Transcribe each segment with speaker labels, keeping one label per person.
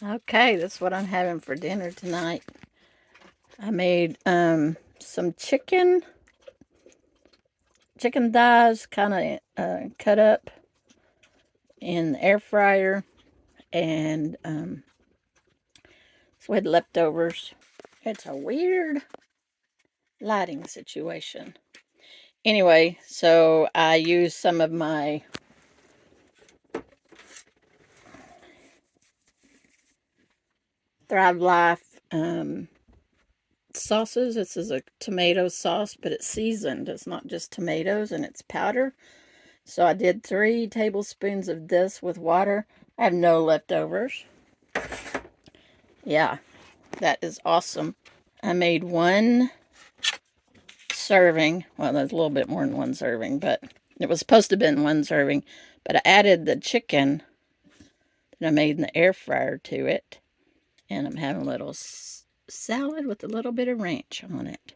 Speaker 1: Okay, that's what I'm having for dinner tonight. I made some chicken thighs, kind of cut up in the air fryer, and so we had leftovers. It's a weird lighting situation. Anyway, so I used some of my Thrive Life sauces. This is a tomato sauce, but it's seasoned. It's not just tomatoes, and it's powder. So I did 3 tablespoons of this with water. I have no leftovers. Yeah, that is awesome. I made 1 serving. Well, there's a little bit more than 1 serving, but it was supposed to have been 1 serving. But I added the chicken that I made in the air fryer to it. And I'm having a little salad with a little bit of ranch on it.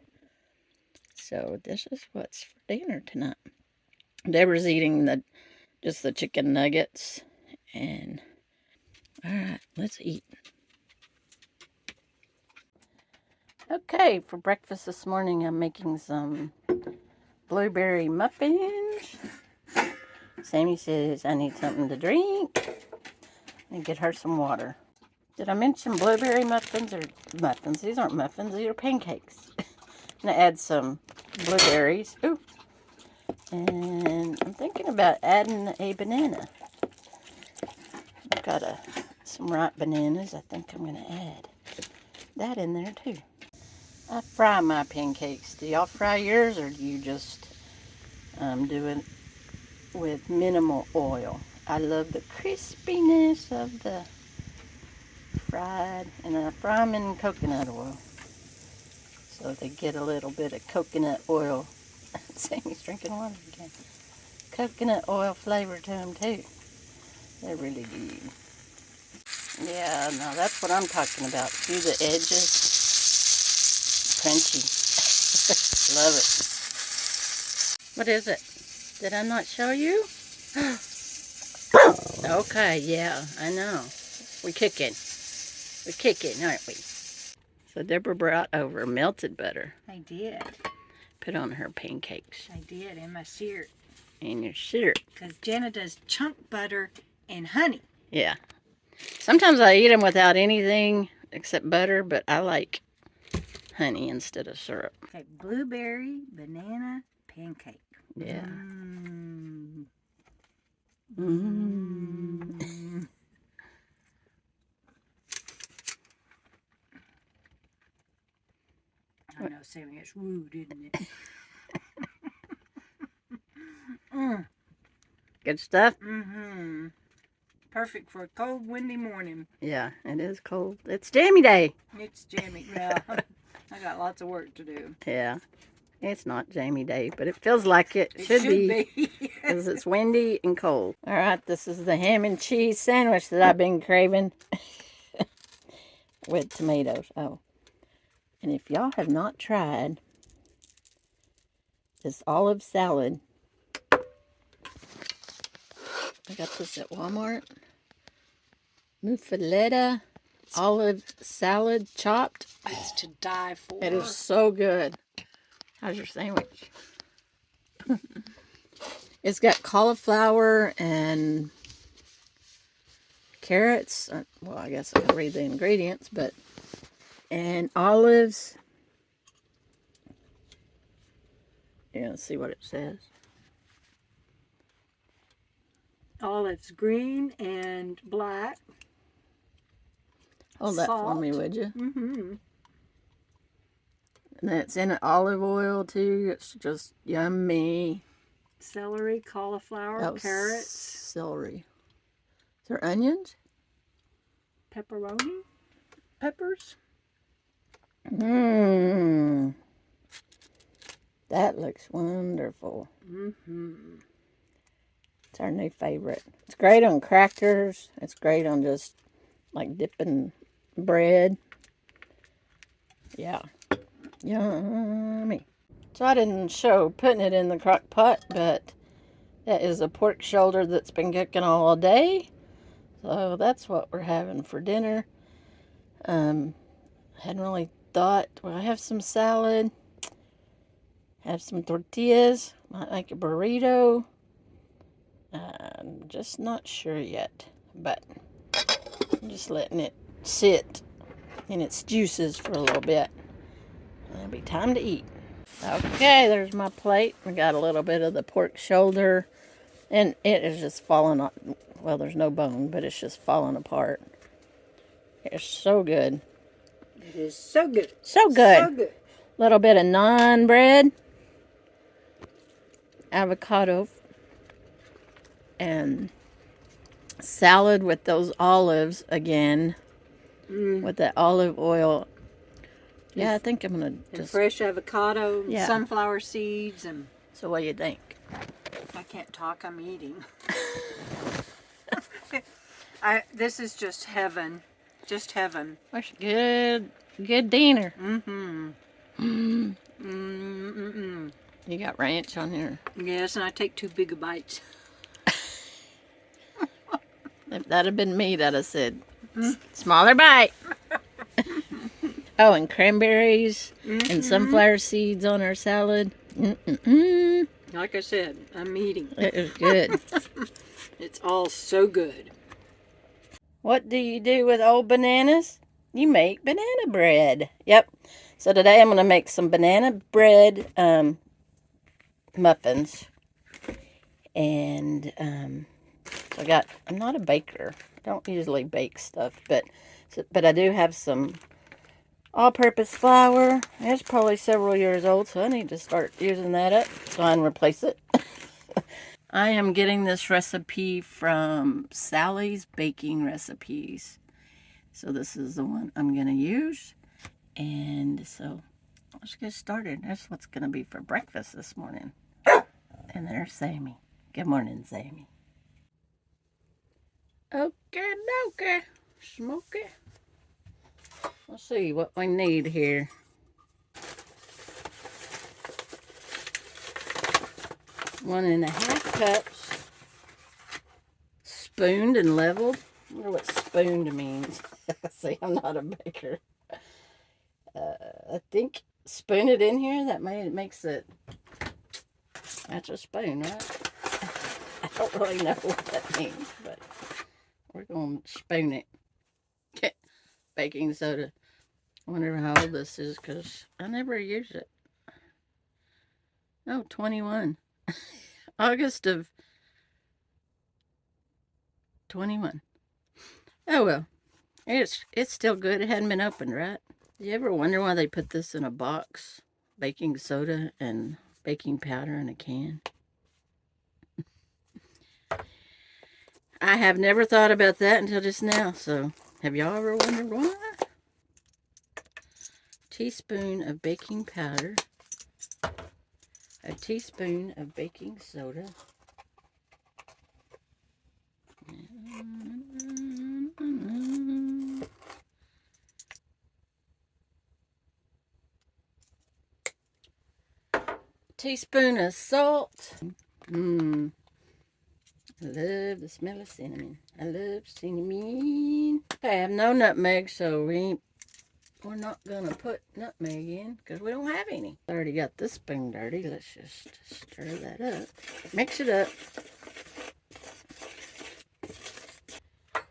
Speaker 1: So this is what's for dinner tonight. Deborah's eating just the chicken nuggets. And all right, let's eat. Okay, for breakfast this morning, I'm making some blueberry muffins. Sammy says I need something to drink. And get her some water. Did I mention blueberry muffins or muffins? These aren't muffins, these are pancakes. I'm gonna add some blueberries. Ooh. And I'm thinking about adding a banana. I've got some ripe bananas I think I'm gonna add that in there too. I fry my pancakes. Do y'all fry yours, or do you just do it with minimal oil? I love the crispiness of the fried, and I fry them in coconut oil, so they get a little bit of coconut oil. Sammy's drinking water again. Coconut oil flavor to them too. They're really good. Yeah, no, that's what I'm talking about. See the edges? Crunchy. Love it. What is it? Did I not show you? Okay, yeah, I know. We're kicking, aren't we? So Deborah brought over melted butter.
Speaker 2: I did.
Speaker 1: Put on her pancakes.
Speaker 2: I did, and my syrup.
Speaker 1: And your syrup.
Speaker 2: Because Jenna does chunk butter and honey.
Speaker 1: Yeah. Sometimes I eat them without anything except butter, but I like honey instead of syrup.
Speaker 2: Okay, blueberry, banana, pancake.
Speaker 1: Yeah.
Speaker 2: I know, Sammy, it's rude, isn't it?
Speaker 1: Good stuff?
Speaker 2: Mm-hmm. Perfect for a cold, windy morning.
Speaker 1: Yeah, it is cold. It's jammy day.
Speaker 2: It's jammy. Well, I got lots of work to do.
Speaker 1: Yeah. It's not jammy day, but it feels like it should be. Because it's windy and cold. All right, this is the ham and cheese sandwich that I've been craving. With tomatoes. Oh. And if y'all have not tried this olive salad, I got this at Walmart. Muffaletta olive salad chopped.
Speaker 2: It's to die for.
Speaker 1: It is so good. How's your sandwich? It's got cauliflower and carrots. Well, I guess I can read the ingredients, but and olives. Yeah, let's see what it says.
Speaker 2: Olives, green and black.
Speaker 1: Hold that for me, would you?
Speaker 2: Mm-hmm.
Speaker 1: And it's in olive oil too. It's just yummy.
Speaker 2: Celery, cauliflower, carrots.
Speaker 1: Celery. Is there onions?
Speaker 2: Pepperoni. Peppers.
Speaker 1: Mmm. That looks wonderful.
Speaker 2: Mm-hmm.
Speaker 1: It's our new favorite. It's great on crackers. It's great on just like dipping bread. Yeah. Yummy. So I didn't show putting it in the crock pot, but that is a pork shoulder that's been cooking all day. So that's what we're having for dinner. Hadn't really thought. Well, I have some salad. Have some tortillas. Might make a burrito. I'm just not sure yet. But I'm just letting it sit in its juices for a little bit. It'll be time to eat. Okay, there's my plate. We got a little bit of the pork shoulder. And it is just falling off. Well, there's no bone, but it's just falling apart. It's so good.
Speaker 2: It is so good.
Speaker 1: So good.
Speaker 2: So good.
Speaker 1: Little bit of naan bread, avocado, and salad with those olives again. With that olive oil. Yeah, I think I'm going to just...
Speaker 2: fresh avocado,
Speaker 1: Yeah.
Speaker 2: sunflower seeds, and...
Speaker 1: So what do you think?
Speaker 2: I can't talk, I'm eating. This is just heaven. Just heaven.
Speaker 1: That's good dinner. You got ranch on here.
Speaker 2: Yes, and I take 2 big bites.
Speaker 1: If that had been me, that'd have said, smaller bite. Oh, and cranberries and sunflower seeds on our salad.
Speaker 2: Like I said, I'm eating.
Speaker 1: It was good.
Speaker 2: It's all so good.
Speaker 1: What do you do with old bananas? You make banana bread. Yep. So today I'm going to make some banana bread muffins. And I'm not a baker. I don't usually bake stuff, but I do have some all-purpose flour. It's probably several years old, so I need to start using that up so I can replace it. I am getting this recipe from Sally's Baking Recipes. So this is the one I'm going to use. And so let's get started. That's what's going to be for breakfast this morning. And there's Sammy. Good morning, Sammy. Okay. Smoky. Let's see what we need here. One and a half cups. Spooned and leveled. I wonder what spooned means. See, I'm not a baker. I think spoon it in here. That makes it. That's a spoon, right? I don't really know what that means, but we're going to spoon it. Baking soda. I wonder how old this is because I never used it. Oh, 21. August of 21. Oh well. It's still good. It hadn't been opened, right? Do you ever wonder why they put this in a box? Baking soda and baking powder in a can? I have never thought about that until just now. So, have y'all ever wondered why? Teaspoon of baking powder. A teaspoon of baking soda. Teaspoon of salt. I love the smell of cinnamon. I love cinnamon. I have no nutmeg, so we're not gonna put nutmeg in because we don't have any. I already got this spoon dirty. Let's just stir that up. Mix it up.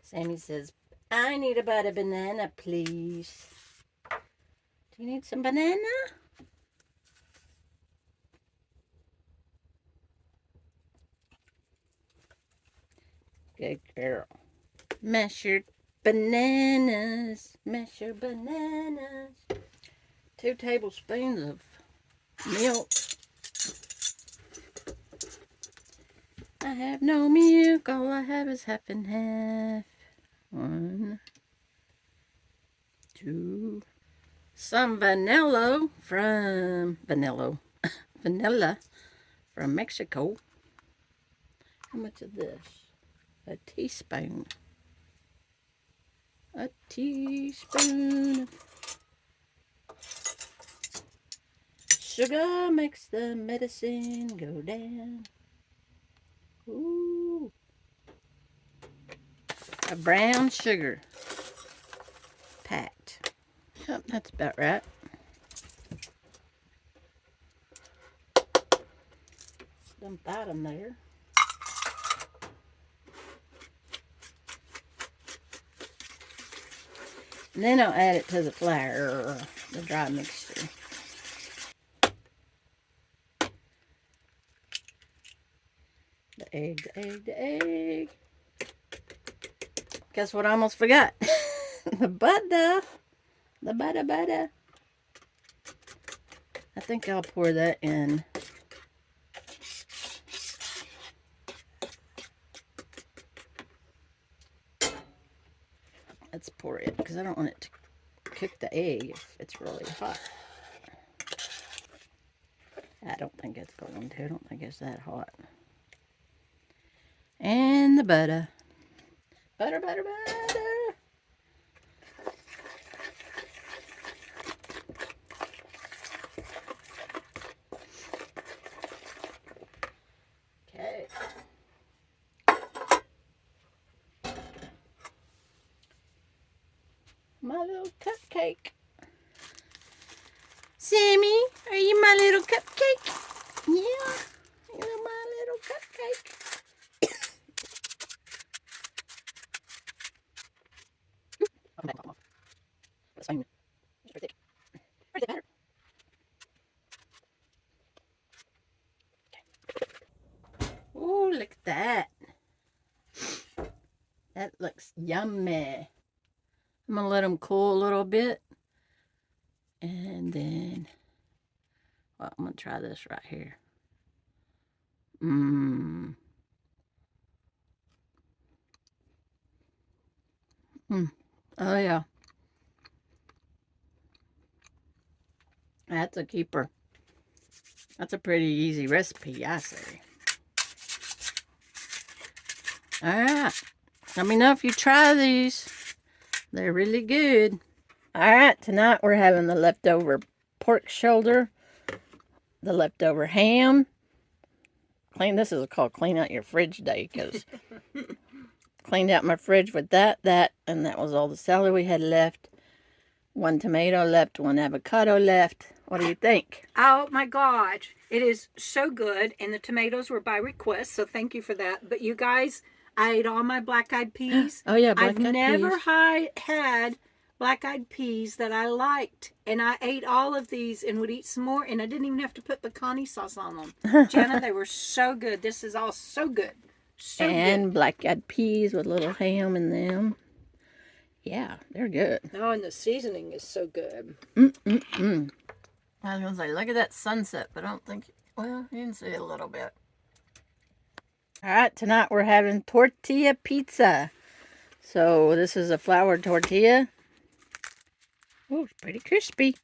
Speaker 1: Sammy says, I need about a banana, please. Do you need some banana? Good girl. Mash your bananas. Mash your bananas. 2 tablespoons of milk. I have no milk. All I have is half and half. 1, 2. Some vanilla from Mexico. How much of this? A teaspoon. A teaspoon. Sugar makes the medicine go down. Ooh. of brown sugar. Packed. Yep, that's about right. Dump that in there. And then I'll add it to the flour, the dry mixture. The egg, the egg, the egg. Guess what I almost forgot? The butter. The butter. I think I'll pour that in. Let's pour it, because I don't want it to cook the egg if it's really hot. I don't think it's going to. I don't think it's that hot. And the butter. Butter. Okay. My little cupcake. Sammy, are you my little cupcake? Yeah, you're my little cupcake. That's fine. It's pretty thick. Pretty thick batter. Okay. Ooh, look at that. That looks yummy. I'm going to let them cool a little bit. And then, well, I'm going to try this right here. Oh, yeah. That's a keeper. That's a pretty easy recipe, I say. All right. Let me know if you try these. They're really good. All right. Tonight we're having the leftover pork shoulder, the leftover ham. This is called clean out your fridge day, because cleaned out my fridge with that, and that was all the celery we had left. 1 tomato left, 1 avocado left. What do you think?
Speaker 2: Oh my gosh, it is so good, and the tomatoes were by request, so thank you for that. But you guys, I ate all my black-eyed peas.
Speaker 1: Oh yeah, black-eyed peas.
Speaker 2: I've never had black-eyed peas that I liked, and I ate all of these and would eat some more, and I didn't even have to put pecani sauce on them. Jenna, they were so good. This is all so good. So
Speaker 1: and
Speaker 2: good.
Speaker 1: Black-eyed peas with little ham in them. Yeah, they're good.
Speaker 2: Oh, and the seasoning is so good.
Speaker 1: I was going to say, look at that sunset, but I don't think, well, you can see it a little bit. All right, tonight we're having tortilla pizza. So this is a flour tortilla. Oh, it's pretty crispy.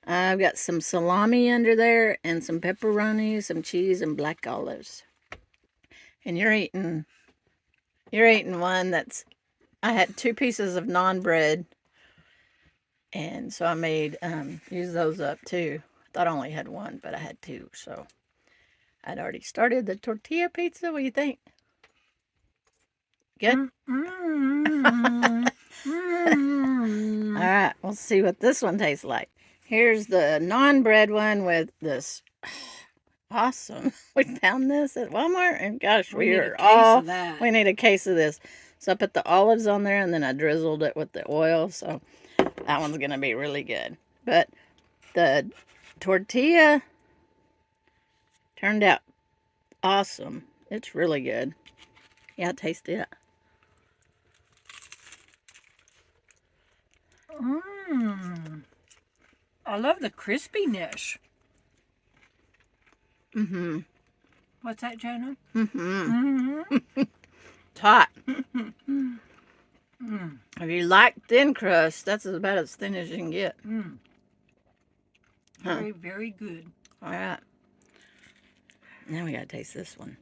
Speaker 1: I've got some salami under there and some pepperoni, some cheese, and black olives. And you're eating one that's, I had 2 pieces of naan bread. And so I made, use those up too. I thought I only had 1, but I had 2. So I'd already started the tortilla pizza. What do you think? Good? All right, we'll see what this one tastes like. Here's the naan bread one with this. Awesome. We found this at Walmart, and gosh, we need a case of this. So I put the olives on there, and then I drizzled it with the oil. So that one's going to be really good. But the tortilla turned out awesome. It's really good. Yeah, taste it.
Speaker 2: I love the crispiness. What's that, Jenna?
Speaker 1: It's hot. If you like thin crust, that's about as thin as you can get.
Speaker 2: Very, very good.
Speaker 1: All right. Now we gotta taste this one.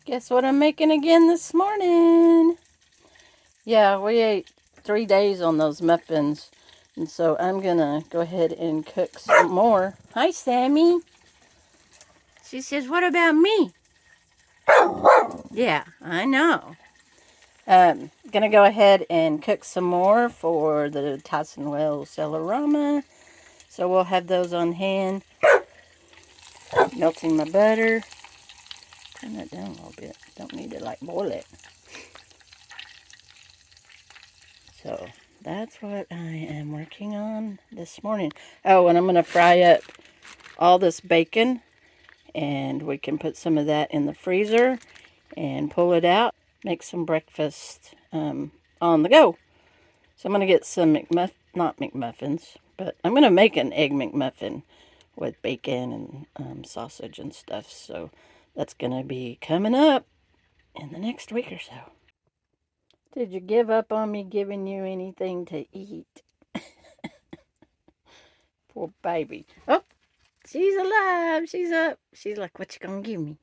Speaker 1: Guess what I'm making again this morning? Yeah, we ate 3 days on those muffins. And so I'm gonna go ahead and cook some more. Hi, Sammy. She says, what about me? Yeah, I know. Gonna go ahead and cook some more for the Tyson Wells Celarama. So we'll have those on hand. Melting my butter. Turn that down a little bit. Don't need to like boil it. So that's what I am working on this morning. Oh, and I'm gonna fry up all this bacon, and we can put some of that in the freezer and pull it out, make some breakfast on the go. So I'm going to get some not McMuffins, but I'm going to make an egg McMuffin with bacon and sausage and stuff. So that's going to be coming up in the next week or so. Did you give up on me giving you anything to eat? Poor baby. Oh, she's alive. She's up. She's like, what you going to give me?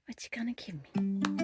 Speaker 1: What you going to give me?